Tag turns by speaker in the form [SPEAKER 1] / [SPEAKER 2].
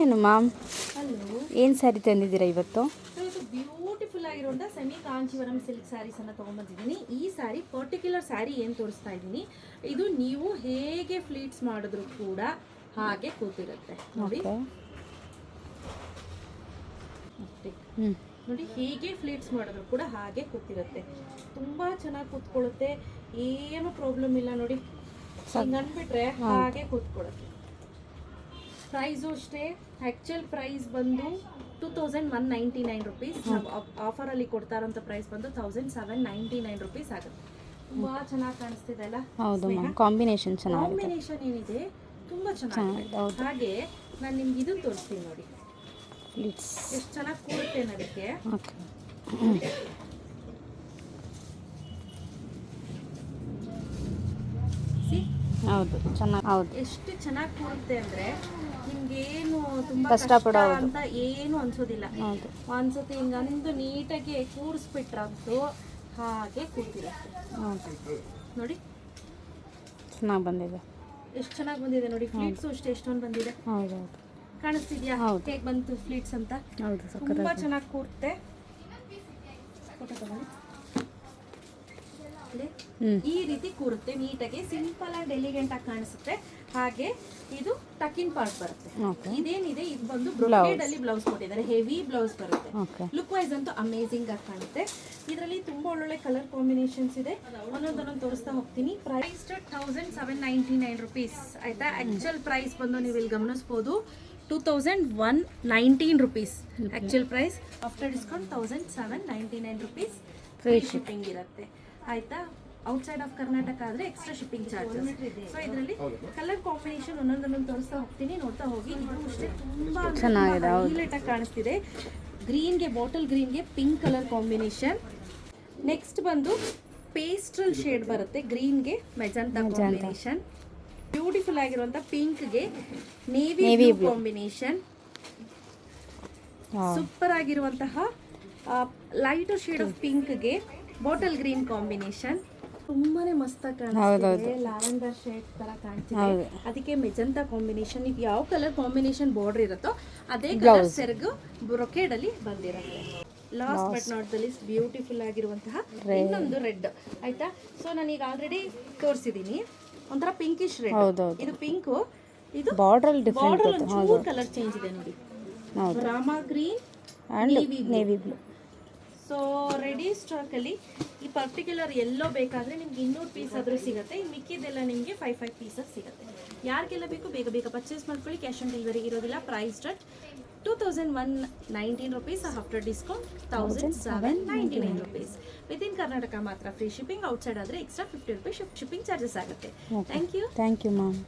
[SPEAKER 1] ಏನು ma'am,
[SPEAKER 2] hello,
[SPEAKER 1] ಏನು ಸ್ಯಾರಿ ತಂದಿದ್ದೀರಾ ಇವತ್ತು?
[SPEAKER 2] ಇವತ್ತು ಬ್ಯೂಟಿಫುಲ್ ಆಗಿರುವಂಥ ಸೆಮಿ ಕಾಂಚೀವರಂ ಸಿಲ್ಕ್ ಸ್ಯಾರೀಸನ್ನು ತೊಗೊಂಬಂದಿದ್ದೀನಿ. ಈ ಸ್ಯಾರಿ ಪರ್ಟಿಕ್ಯುಲರ್ ಸ್ಯಾರಿ ಏನು ತೋರಿಸ್ತಾ ಇದ್ದೀನಿ, ಇದು ನೀವು ಹೇಗೆ ಫ್ಲೀಟ್ಸ್ ಮಾಡಿದ್ರು ಕೂಡ ಹಾಗೆ ಕೂತಿರುತ್ತೆ ನೋಡಿ. ನೋಡಿ, ಹೇಗೆ ಫ್ಲೀಟ್ಸ್ ಮಾಡಿದ್ರು ಕೂಡ ಹಾಗೆ ಕೂತಿರುತ್ತೆ. ತುಂಬ ಚೆನ್ನಾಗಿ ಕೂತ್ಕೊಳ್ಳುತ್ತೆ, ಏನು ಪ್ರಾಬ್ಲಮ್ ಇಲ್ಲ ನೋಡಿ. ಅಂದ್ಬಿಟ್ರೆ ಹಾಗೆ ಕೂತ್ಕೊಳ್ಳುತ್ತೆ. ಪ್ರೈಸು ಅಷ್ಟೇ, ಆ್ಯಕ್ಚುಯಲ್ ಪ್ರೈಸ್ ಬಂದು 2199 ರುಪೀಸ್. ನಾವು ಆಫರಲ್ಲಿ ಕೊಡ್ತಾ ಇರೋಂಥ ಪ್ರೈಸ್ ಬಂದು 1799 ರುಪೀಸ್ ಆಗುತ್ತೆ. ತುಂಬ ಚೆನ್ನಾಗಿ ಕಾಣಿಸ್ತಿದೆ ಅಲ್ಲ?
[SPEAKER 1] ಹೌದು ಮ್ಯಾಮ್, ಕಾಂಬಿನೇಷನ್ ಚೆನ್ನಾಗಿದೆ.
[SPEAKER 2] ಕಾಂಬಿನೇಷನ್ ಏನಿದೆ ತುಂಬ ಚೆನ್ನಾಗಿದೆ. ಹಾಗೆ ನಾನು ನಿಮ್ಗೆ ಇದು ತೋರಿಸ್ತೀನಿ ನೋಡಿ,
[SPEAKER 1] ಫ್ಲೀಟ್ಸ್
[SPEAKER 2] ಎಷ್ಟು ಚೆನ್ನಾಗಿ ಕೂರುತ್ತೆ ಅನ್ನೋದಕ್ಕೆ.
[SPEAKER 1] ಹೌದು, ಚೆನ್ನಾಗಿ, ಹೌದು,
[SPEAKER 2] ಎಷ್ಟು ಚೆನ್ನಾಗಿ ಕೂರುತ್ತೆ ಅಂದರೆ ನಿಮ್ಗೇನು ತುಂಬ
[SPEAKER 1] ಕಷ್ಟ
[SPEAKER 2] ಅಂತ ಏನು ಅನ್ಸೋದಿಲ್ಲ. ಒಂದ್ಸತಿ ಹಿಂಗಂದು ನೀಟಾಗಿ ಕೂರಿಸ್ಬಿಟ್ರಂತೂ ಹಾಗೆ ಕೂತಿರುತ್ತೆ ನೋಡಿ.
[SPEAKER 1] ಚೆನ್ನಾಗಿ ಬಂದಿದೆ,
[SPEAKER 2] ಎಷ್ಟು ಚೆನ್ನಾಗಿ ಬಂದಿದೆ ನೋಡಿ. ಫ್ಲೀಟ್ಸು ಅಷ್ಟೇ ಎಷ್ಟೊಂದು ಬಂದಿದೆ.
[SPEAKER 1] ಹೌದು,
[SPEAKER 2] ಕಾಣಿಸ್ತಿದ್ಯಾ ಹೇಗೆ ಬಂತು ಫ್ಲೀಟ್ಸ್ ಅಂತ?
[SPEAKER 1] ಹೌದು,
[SPEAKER 2] ತುಂಬ ಚೆನ್ನಾಗಿ ಕೂರುತ್ತೆ. ಈ ರೀತಿ ಕೂರುತ್ತೆ, ನೀಟಾಗಿ ಸಿಂಪಲ್ ಅಂಡ್ ಎಲಿಗೆಂಟ್ ಆಗಿ ಕಾಣಿಸುತ್ತೆ. ಹಾಗೆ ಇದು ಟಕಿನ್ ಪಾರ್ಟ್ ಬರುತ್ತೆ. ಇದೇನಿದೆ, ಇದು ಬಂದು ಬ್ರೊಕೇಡ್ ಅಲ್ಲಿ ಬ್ಲೌಸ್ ಕೊಟ್ಟಿದ್ದಾರೆ, ಹೆವಿ ಬ್ಲೌಸ್ ಬರುತ್ತೆ. ಲುಕ್ ವೈಸ್ ಅಂತೂ ಅಮೇಸಿಂಗ್ ಆಗಿ ಕಾಣುತ್ತೆ. ಇದರಲ್ಲಿ ತುಂಬಾ ಒಳ್ಳೊಳ್ಳೆ ಕಲರ್ ಕಾಂಬಿನೇಷನ್ಸ್ ಇದೆ, ಒಂದೊಂದೊಂದೊಂದು ತೋರಿಸ್ತಾ ಹೋಗ್ತೀನಿ. ಪ್ರೈಸ್ 1799 ರುಪೀಸ್ ಆಯ್ತಾ. ಆಕ್ಚುಯಲ್ ಪ್ರೈಸ್ ಬಂದು ನೀವು ಇಲ್ಲಿ ಗಮನಿಸಬಹುದು 2119 rupees actual price. After discount 1799 rupees. Free shipping ಇರುತ್ತೆ ಆಯ್ತಾ. ಔಟ್ಸೈಡ್ ಆಫ್ ಕರ್ನಾಟಕ ಆದರೆ ಎಕ್ಸ್ಟ್ರಾ ಶಿಪ್ಪಿಂಗ್ ಚಾರ್ಜಸ್. ಸೊ ಇದರಲ್ಲಿ ಕಲರ್ ಕಾಂಬಿನೇಷನ್ ಒಂದೊಂದೊಂದು ತೋರಿಸ್ತಾ ಹೋಗ್ತೀನಿ, ನೋಡ್ತಾ ಹೋಗಿ. ಇದು ಅಷ್ಟೇ ತುಂಬಾ ಹೈಲೈಟ್ ಆಗಿ ಕಾಣಿಸ್ತಿದೆ. ಗ್ರೀನ್ಗೆ, ಬಾಟಲ್ ಗ್ರೀನ್ಗೆ ಪಿಂಕ್ ಕಲರ್ ಕಾಂಬಿನೇಷನ್. ನೆಕ್ಸ್ಟ್ ಬಂದು ಪೇಸ್ಟಲ್ ಶೇಡ್ ಬರುತ್ತೆ, ಗ್ರೀನ್ಗೆ ಮೆಜಂತಾ ಕಾಂಬಿನೇಷನ್. ಬ್ಯೂಟಿಫುಲ್ ಆಗಿರುವಂಥ ಪಿಂಕ್ಗೆ ನೇವಿ ಬ್ಲೂ ಕಾಂಬಿನೇಷನ್. ಸೂಪರ್ ಆಗಿರುವಂತಹ ಲೈಟ್ ಶೇಡ್ ಆಫ್ ಪಿಂಕ್ಗೆ ಬಾಟಲ್ ಗ್ರೀನ್ ಕಾಂಬಿನೇಷನ್. ತುಂಬಾನೇ ಮಸ್ತಾಗಿ ಕಾಣಿಸ್ತಿದೆ, ಲ್ಯಾವೆಂಡರ್ ಶೇಡ್ ತರ ಕಾಣ್ತಿದೆ. ಅದಕ್ಕೆ ಮೆಜಂತಾ ಕಾಂಬಿನೇಷನ್. ಇದು ಯಾವ ಕಲರ್ ಕಾಂಬಿನೇಷನ್ ಬಾರ್ಡರ್ ಇರುತ್ತೋ ಅದೇ ಕಲರ್ ಸೆರಗು ಬ್ರೊಕೇಡ್ ಅಲ್ಲಿ ಬಂದಿರುತ್ತೆ. Last but not the least beautiful ಆಗಿರುವಂತಹ ಇನ್ನೊಂದು ರೆಡ್ ಆಯ್ತಾ. ಸೊ ನಾನೀಗ ಆಲ್ರೆಡಿ ತೋರಿಸಿದ್ದೀನಿ, ಒಂಥರ ಪಿಂಕಿಶ್ ರೆಡ್. ಇದು ಪಿಂಕು, ಇದು ಬಾರ್ಡರ್ ಒಂಚೂರು ಕಲರ್ ಚೇಂಜ್ ಇದೆ ನೋಡಿ. ರಾಮಾ green and navy blue. So ready ಸ್ಟಾಕಲ್ಲಿ ಈ ಪರ್ಟಿಕ್ಯುಲರ್ ಎಲ್ಲೋ ಬೇಕಾದರೆ ನಿಮ್ಗೆ 200 ಪೀಸ್ ಆದರೂ ಸಿಗುತ್ತೆ. ಇನ್ನು ಮಿಕ್ಕಿದೆಲ್ಲ ನಿಮಗೆ 5 ಪೀಸಸ್ ಸಿಗುತ್ತೆ. ಯಾರಿಗೆಲ್ಲ ಬೇಕು ಬೇಗ ಬೇಗ ಪರ್ಚೇಸ್ ಮಾಡ್ಕೊಳ್ಳಿ. ಕ್ಯಾಶ್ ಆನ್ ಡೆಲಿವರಿ ಇರೋದಿಲ್ಲ. Price 2119 rupees. After discount 1799 rupees. Within Karnataka ಮಾತ್ರ ಫ್ರೀ ಶಿಪ್ಪಿಂಗ್. ಔಟ್ಸೈಡ್ ಆದರೆ ಎಕ್ಸ್ಟ್ರಾ 50 ರೂಪೀಸ್ ಶಿಪ್ಪಿಂಗ್ ಚಾರ್ಜಸ್ ಆಗುತ್ತೆ. Thank you
[SPEAKER 1] ma'am.